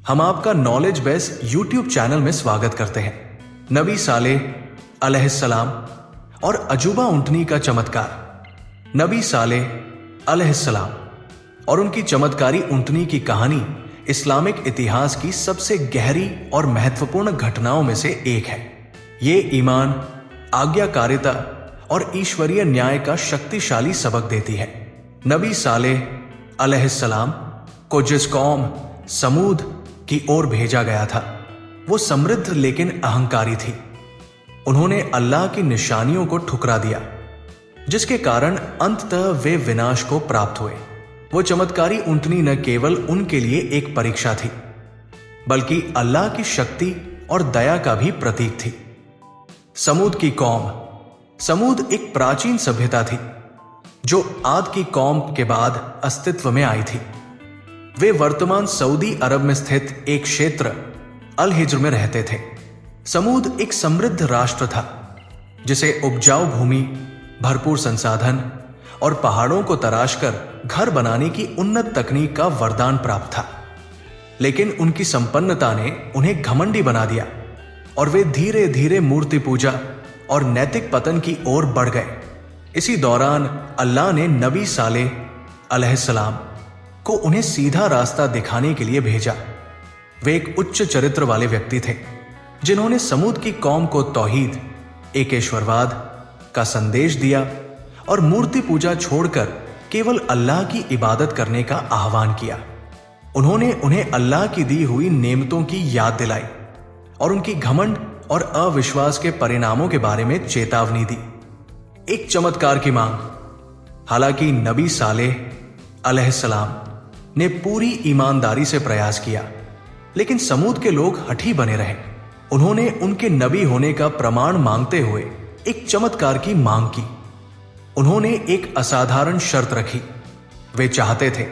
हम आपका knowledge base YouTube channel में स्वागत करते हैं। नबी सालेह अलैहिस्सलाम और अजूबा ऊंटनी का चमत्कार। नबी सालेह अलैहिस्सलाम और उनकी चमत्कारी ऊंटनी की कहानी इस्लामिक इतिहास की सबसे गहरी और महत्वपूर्ण घटनाओं में से एक है। ये ईमान, आज्ञाकारिता और ईश्वरीय न्याय का शक्तिशाली सबक देती है। नबी सालेह अलैहिस्सलाम को जिस कौम समूद की ओर भेजा गया था, वो समृद्ध लेकिन अहंकारी थी। उन्होंने अल्लाह की निशानियों को ठुकरा दिया, जिसके कारण अंततः वे विनाश को प्राप्त हुए। वो चमत्कारी ऊंटनी न केवल उनके लिए एक परीक्षा थी, बल्कि अल्लाह की शक्ति और दया का भी प्रतीक थी। समूद की कौम। समूद एक प्राचीन सभ्यता थी जो आद की कौम के बाद अस्तित्व में आई थी। वे वर्तमान सऊदी अरब में स्थित एक क्षेत्र अल हिज्र में रहते थे। समूद एक समृद्ध राष्ट्र था, जिसे उपजाऊ भूमि, भरपूर संसाधन और पहाड़ों को तराशकर घर बनाने की उन्नत तकनीक का वरदान प्राप्त था। लेकिन उनकी संपन्नता ने उन्हें घमंडी बना दिया और वे धीरे धीरे मूर्ति पूजा और नैतिक पतन की ओर बढ़ गए। इसी दौरान अल्लाह ने नबी सालेह अलैहिस्सलाम को उन्हें सीधा रास्ता दिखाने के लिए भेजा। वे एक उच्च चरित्र वाले व्यक्ति थे, जिन्होंने समूद की कौम को तौहीद, एकेश्वरवाद का संदेश दिया और मूर्ति पूजा छोड़कर केवल अल्लाह की इबादत करने का आह्वान किया। उन्होंने उन्हें अल्लाह की दी हुई नेमतों की याद दिलाई और उनकी घमंड और अविश्वास के परिणामों के बारे में चेतावनी दी। एक चमत्कार की मांग। हालांकि नबी सालेह अलैहिस्सलाम ने पूरी ईमानदारी से प्रयास किया, लेकिन समूद के लोग हठी बने रहे। उन्होंने उनके नबी होने का प्रमाण मांगते हुए एक चमत्कार की मांग की। उन्होंने एक असाधारण शर्त रखी। वे चाहते थे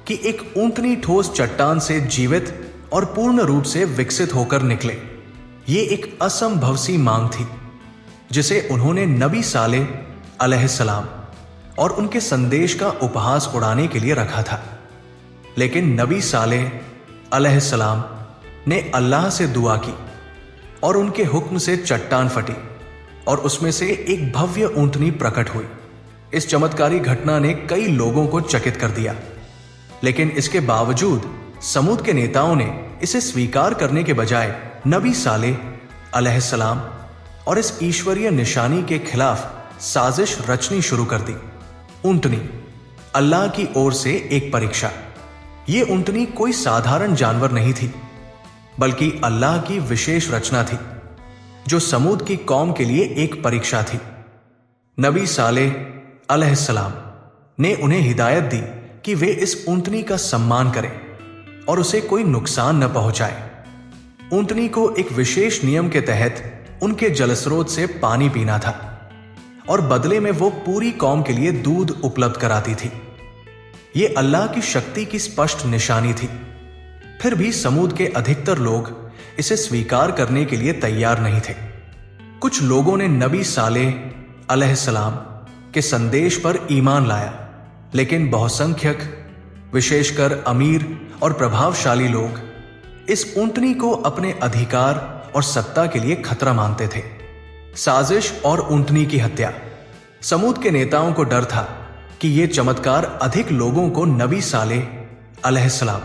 कि एक ऊंटनी ठोस चट्टान से जीवित और पूर्ण रूप से विकसित होकर निकले। ये एक असंभव सी मांग थी, जिसे उन्होंने नबी सालेह अलैहिस्सलाम और उनके संदेश का उपहास उड़ाने के लिए रखा था। लेकिन नबी सालेह अलैहिस्सलाम ने अल्लाह से दुआ की और उनके हुक्म से चट्टान फटी और उसमें से एक भव्य ऊंटनी प्रकट हुई। इस चमत्कारी घटना ने कई लोगों को चकित कर दिया, लेकिन इसके बावजूद समूद के नेताओं ने इसे स्वीकार करने के बजाय नबी सालेह अलैहिस्सलाम और इस ईश्वरीय निशानी के खिलाफ साजिश रचनी शुरू कर दी। ऊंटनी, अल्लाह की ओर से एक परीक्षा। ये ऊंटनी कोई साधारण जानवर नहीं थी, बल्कि अल्लाह की विशेष रचना थी, जो समूद की कौम के लिए एक परीक्षा थी। नबी सालेह अलैहिस्सलाम ने उन्हें हिदायत दी कि वे इस ऊंटनी का सम्मान करें और उसे कोई नुकसान न पहुंचाए। ऊंटनी को एक विशेष नियम के तहत उनके जलस्रोत से पानी पीना था और बदले में वो पूरी कौम के लिए दूध उपलब्ध कराती थी। ये अल्लाह की शक्ति की स्पष्ट निशानी थी। फिर भी समूद के अधिकतर लोग इसे स्वीकार करने के लिए तैयार नहीं थे। कुछ लोगों ने नबी सालेह अलैहिस्सलाम के संदेश पर ईमान लाया, लेकिन बहुसंख्यक, विशेषकर अमीर और प्रभावशाली लोग इस ऊंटनी को अपने अधिकार और सत्ता के लिए खतरा मानते थे। साजिश और ऊंटनी की हत्या। समूद के नेताओं को डर था कि यह चमत्कार अधिक लोगों को नबी सालेह अलैहिस्सलाम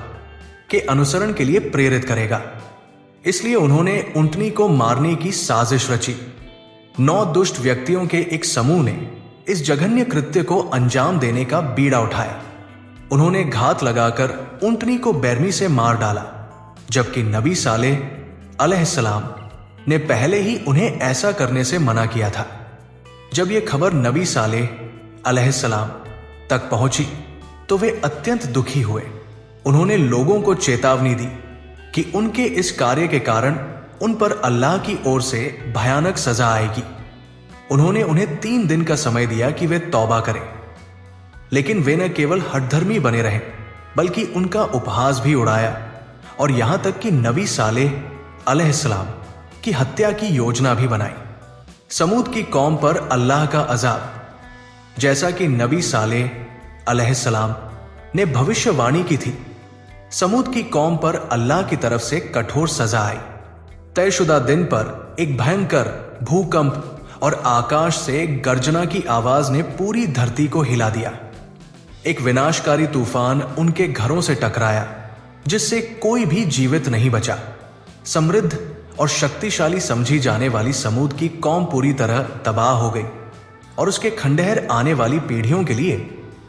के अनुसरण के लिए प्रेरित करेगा। इसलिए उन्होंने ऊंटनी को मारने की साजिश रची। 9 दुष्ट व्यक्तियों के एक समूह ने इस जघन्य कृत्य को अंजाम देने का बीड़ा उठाया। उन्होंने घात लगाकर ऊंटनी को बेरमी से मार डाला, जबकि नबी सालेह अलैहिस्सलाम ने पहले ही उन्हें ऐसा करने से मना किया था। जब यह खबर नबी सालेह अलैहिस्सलाम तक पहुंची तो वे अत्यंत दुखी हुए। उन्होंने लोगों को चेतावनी दी कि उनके इस कार्य के कारण उन पर अल्लाह की ओर से भयानक सजा आएगी। उन्होंने उन्हें 3 दिन का समय दिया कि वे तौबा करें, लेकिन वे न केवल हठधर्मी बने रहे, बल्कि उनका उपहास भी उड़ाया और यहां तक कि नबी सालेह अलैहिस्सलाम की हत्या की योजना भी बनाई। समूद की कौम पर अल्लाह का अजाब। जैसा कि नबी सालेह अलैहिस्सलाम ने भविष्यवाणी की थी, समूद की कौम पर अल्लाह की तरफ से कठोर सजा आई। तयशुदा दिन पर एक भयंकर भूकंप और आकाश से गर्जना की आवाज ने पूरी धरती को हिला दिया। एक विनाशकारी तूफान उनके घरों से टकराया, जिससे कोई भी जीवित नहीं बचा। समृद्ध और शक्तिशाली समझी जाने वाली समूद की कौम पूरी तरह तबाह हो गई और उसके खंडहर आने वाली पीढ़ियों के लिए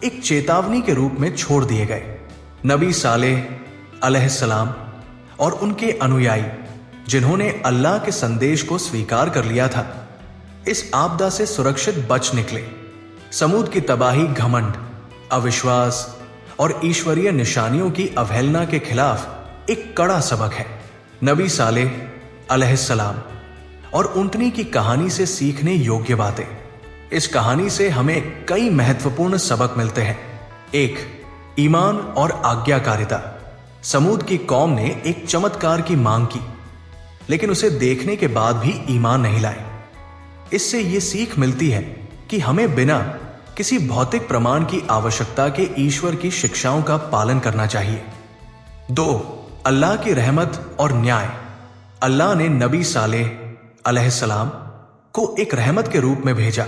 एक चेतावनी के रूप में छोड़ दिए गए। नबी सालेह अलैहिस्सलाम और उनके अनुयायी, जिन्होंने अल्लाह के संदेश को स्वीकार कर लिया था, इस आपदा से सुरक्षित बच निकले। समूद की तबाही घमंड, अविश्वास और ईश्वरीय निशानियों की अवहेलना के खिलाफ एक कड़ा सबक है। नबी सालेह अलैहिस्सलाम और ऊंटनी की कहानी से सीखने योग्य बातें। इस कहानी से हमें कई महत्वपूर्ण सबक मिलते हैं। एक, ईमान और आज्ञाकारिता। समूद की कौम ने एक चमत्कार की मांग की, लेकिन उसे देखने के बाद भी ईमान नहीं लाए। इससे यह सीख मिलती है कि हमें बिना किसी भौतिक प्रमाण की आवश्यकता के ईश्वर की शिक्षाओं का पालन करना चाहिए। दो, अल्लाह की रहमत और न्याय। अल्लाह ने नबी सालेह अलैहिस्सलाम को एक रहमत के रूप में भेजा,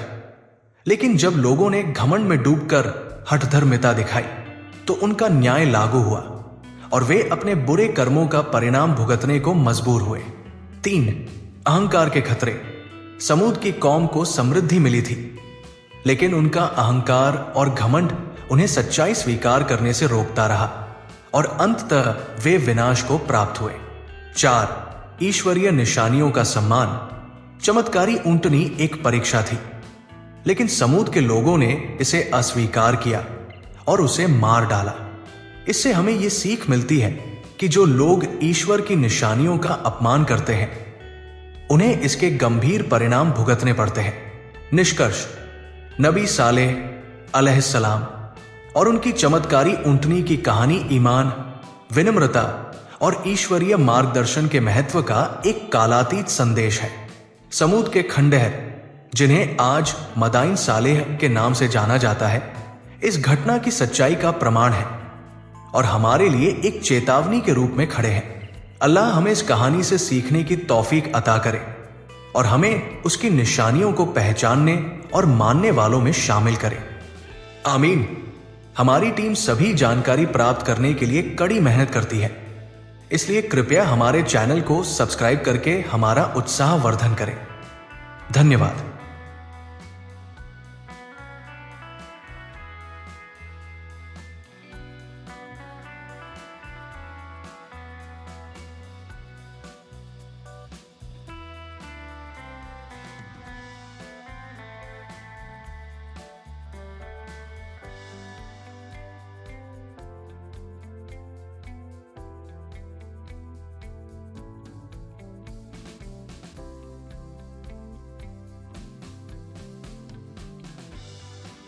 लेकिन जब लोगों ने घमंड में डूबकर हठधर्मिता दिखाई तो उनका न्याय लागू हुआ और वे अपने बुरे कर्मों का परिणाम भुगतने को मजबूर हुए। तीन, अहंकार के खतरे। समूद की कौम को समृद्धि मिली थी, लेकिन उनका अहंकार और घमंड उन्हें सच्चाई स्वीकार करने से रोकता रहा और अंततः वे विनाश को प्राप्त हुए। चार, ईश्वरीय निशानियों का सम्मान। चमत्कारी ऊंटनी एक परीक्षा थी, लेकिन समूद के लोगों ने इसे अस्वीकार किया और उसे मार डाला। इससे हमें यह सीख मिलती है कि जो लोग ईश्वर की निशानियों का अपमान करते हैं, उन्हें इसके गंभीर परिणाम भुगतने पड़ते हैं। निष्कर्ष, नबी सालेह अलैहिस्सलाम और उनकी चमत्कारी ऊंटनी की कहानी ईमान, विनम्रता और ईश्वरीय मार्गदर्शन के महत्व का एक कालातीत संदेश है। समूद के खंडहर, जिन्हें आज मदाइन सालेह के नाम से जाना जाता है, इस घटना की सच्चाई का प्रमाण है और हमारे लिए एक चेतावनी के रूप में खड़े हैं। अल्लाह हमें इस कहानी से सीखने की तौफीक अता करे और हमें उसकी निशानियों को पहचानने और मानने वालों में शामिल करे। आमीन। हमारी टीम सभी जानकारी प्राप्त करने के लिए कड़ी मेहनत करती है, इसलिए कृपया हमारे चैनल को सब्सक्राइब करके हमारा उत्साह वर्धन करें। धन्यवाद।